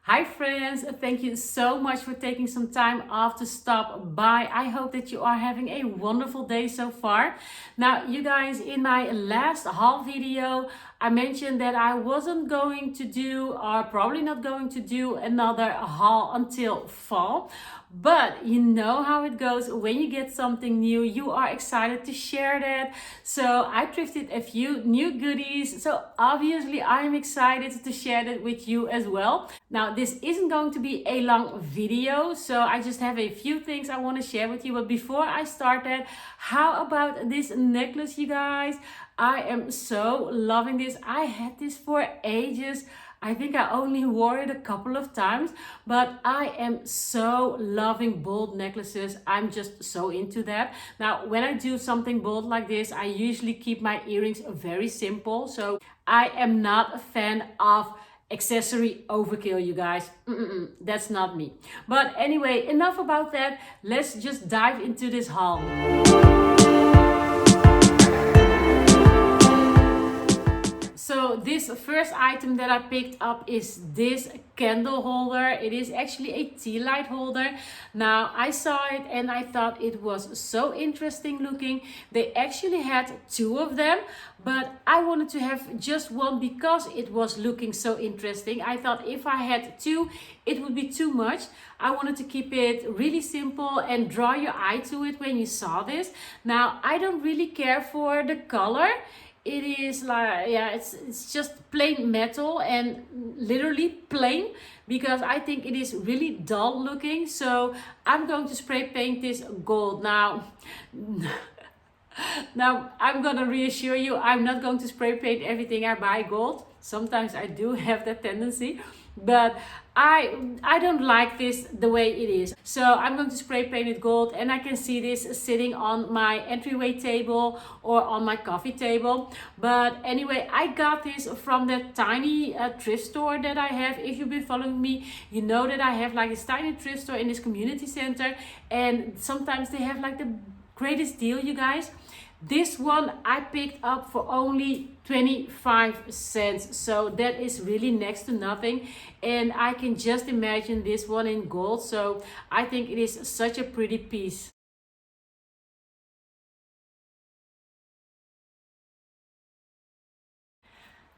Hi friends, thank you so much for taking some time off to stop by. I hope that you are having a wonderful day so far. Now you guys, in my last haul video, I mentioned that I wasn't going to do, or probably not going to do, another haul until fall. But you know how it goes. When you get something new, you are excited to share that. So I thrifted a few new goodies. So obviously I'm excited to share that with you as well. Now this isn't going to be a long video, so I just have a few things I want to share with you. But before I start that, how about this necklace, you guys? I am so loving this. I had this for ages. I think I only wore it a couple of times, but I am so loving bold necklaces. I'm just so into that. Now, when I do something bold like this, I usually keep my earrings very simple. So I am not a fan of accessory overkill, you guys. That's not me. But anyway, enough about that. Let's just dive into this haul. So this first item that I picked up is this candle holder. It is actually a tea light holder. Now I saw it and I thought it was so interesting looking. They actually had two of them, but I wanted to have just one because it was looking so interesting. I thought if I had two, it would be too much. I wanted to keep it really simple and draw your eye to it when you saw this. Now I don't really care for the color. It is like, yeah, it's just plain metal and literally plain, because I think it is really dull looking. So I'm going to spray paint this gold. Now I'm gonna reassure you, I'm not going to spray paint everything I buy gold. Sometimes I do have that tendency, but I don't like this the way it is. So I'm going to spray paint it gold, and I can see this sitting on my entryway table or on my coffee table. But anyway, I got this from that tiny thrift store that I have. If you've been following me, you know that I have like this tiny thrift store in this community center, and sometimes they have like the greatest deal, you guys. This one I picked up for only 25 cents. So that is really next to nothing. And I can just imagine this one in gold. So I think it is such a pretty piece.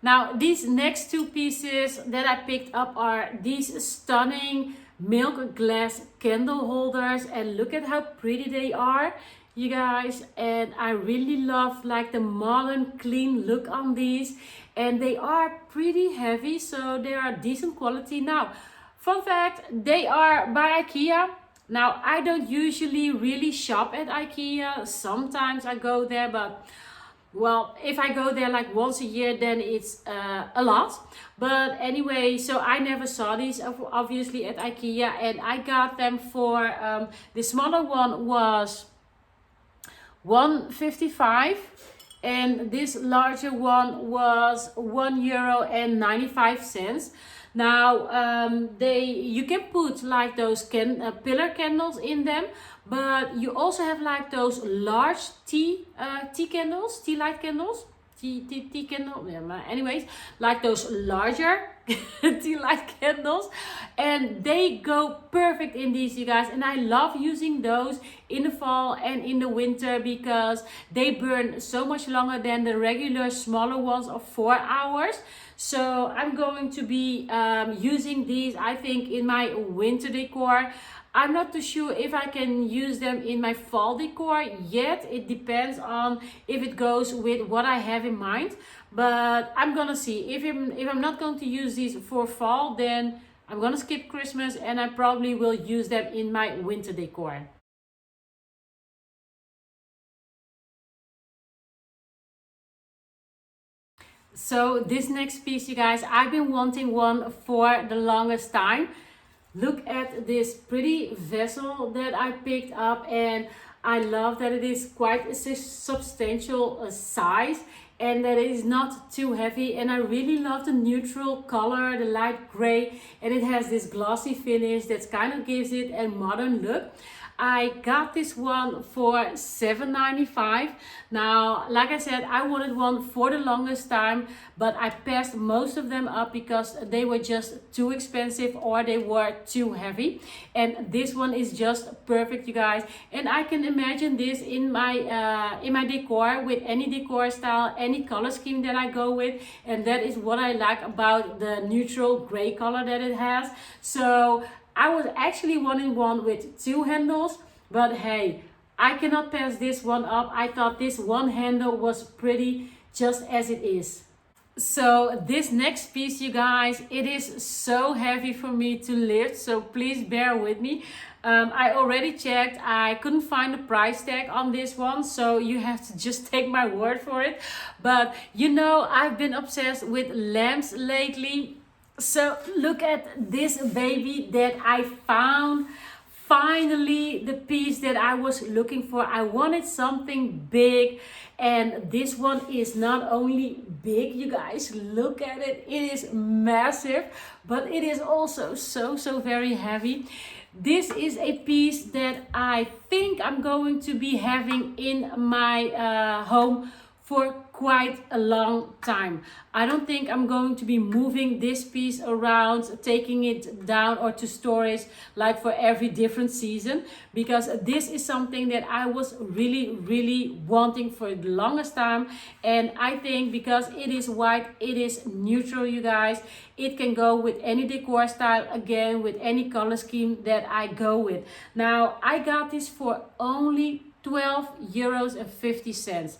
Now these next two pieces that I picked up are these stunning milk glass candle holders. And look at how pretty they are, you guys. And I really love like the modern clean look on these, and they are pretty heavy, so they are decent quality. Now fun fact, they are by IKEA. Now I don't usually really shop at IKEA. Sometimes I go there, but well, if I go there like once a year, then it's a lot. But anyway, so I never saw these obviously at IKEA, and I got them for the smaller one was €1.55, and this larger one was €1.95. Now you can put like those pillar candles in them, but you also have like those large tea candles, tea light candles, tea candle. Yeah, anyways, like those larger tea light candles, and they go perfect in these, you guys. And I love using those in the fall and in the winter because they burn so much longer than the regular smaller ones of 4 hours. So I'm going to be using these, I think, in my winter decor. I'm not too sure if I can use them in my fall decor yet. It depends on if it goes with what I have in mind. But I'm gonna see. If I'm not going to use these for fall, then I'm gonna skip Christmas, and I probably will use them in my winter decor. So this next piece, you guys, I've been wanting one for the longest time. Look at this pretty vessel that I picked up, and I love that it is quite a substantial size, and that it is not too heavy. And I really love the neutral color, the light gray, and it has this glossy finish that kind of gives it a modern look. I got this one for $7.95. Now, like I said, I wanted one for the longest time, but I passed most of them up because they were just too expensive or they were too heavy. And this one is just perfect, you guys. And I can imagine this in my decor, with any decor style, any color scheme that I go with. And that is what I like about the neutral gray color that it has. So I was actually wanting one with two handles, but hey, I cannot pass this one up. I thought this one handle was pretty just as it is. So this next piece, you guys, it is so heavy for me to lift, so please bear with me. I already checked, I couldn't find the price tag on this one, so you have to just take my word for it. But you know, I've been obsessed with lamps lately. So look at this baby that I found. Finally, the piece that I was looking for. I wanted something big, and this one is not only big, you guys, look at it. It is massive, but it is also so very heavy. This is a piece that I think I'm going to be having in my home for quite a long time. I don't think I'm going to be moving this piece around, taking it down or to storage like for every different season, because this is something that I was really wanting for the longest time. And I think because it is white, it is neutral, you guys, it can go with any decor style, again with any color scheme that I go with. Now I got this for only €12.50.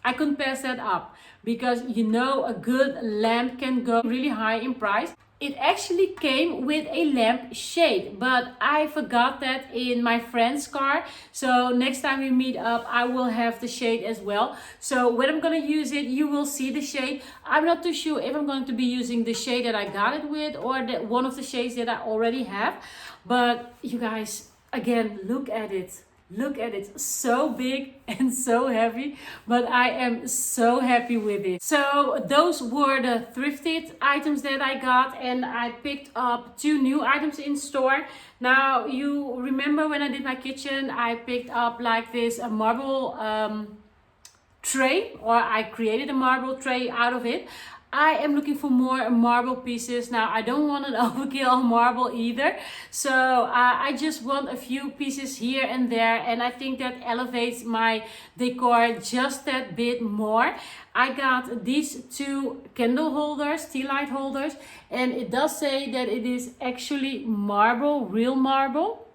I couldn't pass that up because you know a good lamp can go really high in price. It actually came with a lamp shade, but I forgot that in my friend's car. So next time we meet up, I will have the shade as well. So when I'm gonna use it, you will see the shade. I'm not too sure if I'm going to be using the shade that I got it with or one of the shades that I already have. But you guys, again, look at it. Look at it, so big and so heavy, but I am so happy with it. So those were the thrifted items that I got, and I picked up 2 new items in store. Now you remember when I did my kitchen, I picked up like this a marble tray, or I created a marble tray out of it. I am looking for more marble pieces. Now I don't want an overkill on marble either, so I just want a few pieces here and there, and I think that elevates my decor just that bit more. I got these 2 candle holders, tea light holders, and it does say that it is actually marble, real marble.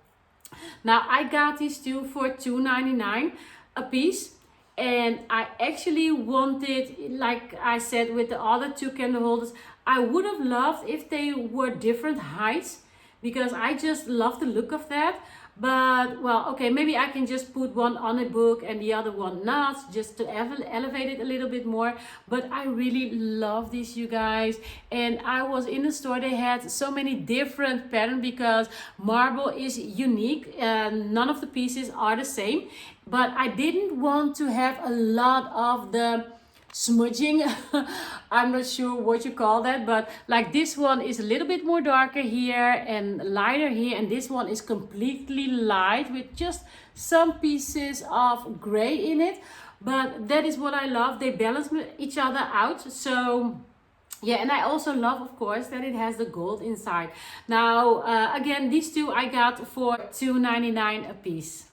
Now I got these 2 for $2.99 a piece. And I actually wanted, like I said with the other 2 candle holders, I would have loved if they were different heights, because I just love the look of that. But well, okay, maybe I can just put one on a book and the other one not, just to elevate it a little bit more. But I really love these, you guys. And I was in the store, they had so many different patterns because marble is unique and none of the pieces are the same. But I didn't want to have a lot of the smudging. I'm not sure what you call that, but like this one is a little bit more darker here and lighter here, and this one is completely light with just some pieces of gray in it. But that is what I love, they balance each other out. So yeah, and I also love, of course, that it has the gold inside. Now again, these 2 I got for $2.99 a piece.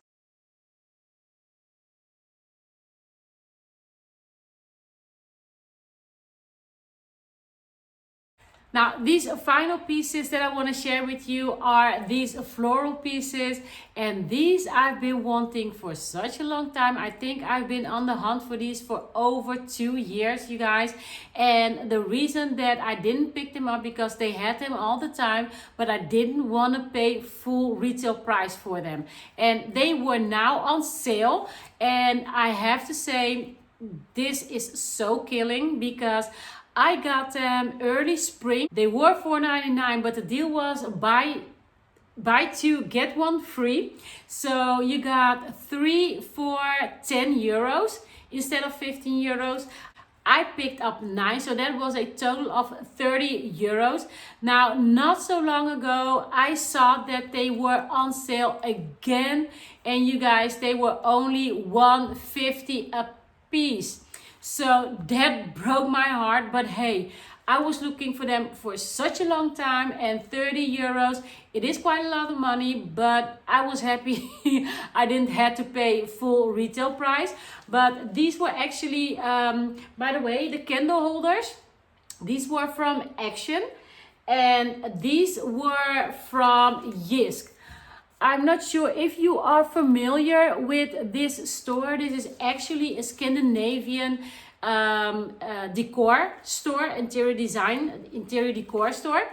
Now, these final pieces that I want to share with you are these floral pieces, and these I've been wanting for such a long time. I think I've been on the hunt for these for over 2 years, you guys. And the reason that I didn't pick them up because they had them all the time, but I didn't want to pay full retail price for them. And they were now on sale, and I have to say, this is so killing because I got them early spring. They were $4.99, but the deal was buy 2 get 1 free. So you got 3 for €10 instead of €15. I picked up 9, so that was a total of 30 euros. Now, not so long ago, I saw that they were on sale again, and you guys, they were only 150 a piece. So that broke my heart, but hey, I was looking for them for such a long time, and 30 euros, it is quite a lot of money, but I was happy I didn't have to pay full retail price. But these were actually, by the way, the candle holders, these were from Action, and these were from Yisk. I'm not sure if you are familiar with this store. This is actually a Scandinavian decor store, interior decor store.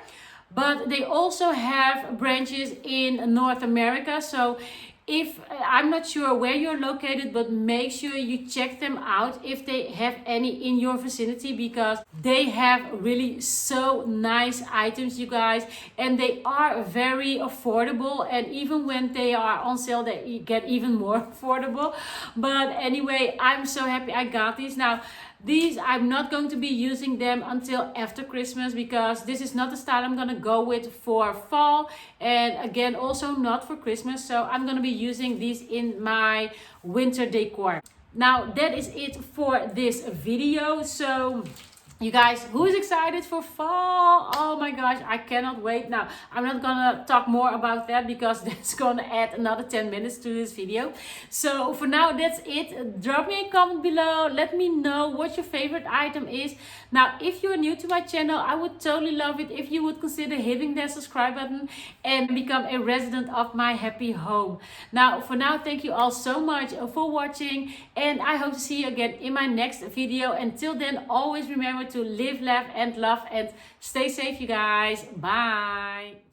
But they also have branches in North America. So if I'm not sure where you're located, but make sure you check them out if they have any in your vicinity, because they have really so nice items, you guys, and they are very affordable. And even when they are on sale, they get even more affordable. But anyway, I'm so happy I got these. Now, these, I'm not going to be using them until after Christmas, because this is not the style I'm going to go with for fall, and again also not for Christmas. So I'm going to be using these in my winter decor. Now, that is it for this video. So you guys, who's excited for fall? Oh my gosh, I cannot wait. Now, I'm not gonna talk more about that because that's gonna add another 10 minutes to this video. So for now, that's it. Drop me a comment below. Let me know what your favorite item is. Now, if you're new to my channel, I would totally love it if you would consider hitting that subscribe button and become a resident of my happy home. Now, for now, thank you all so much for watching, and I hope to see you again in my next video. Until then, always remember to live, laugh, and love, and stay safe, you guys. Bye.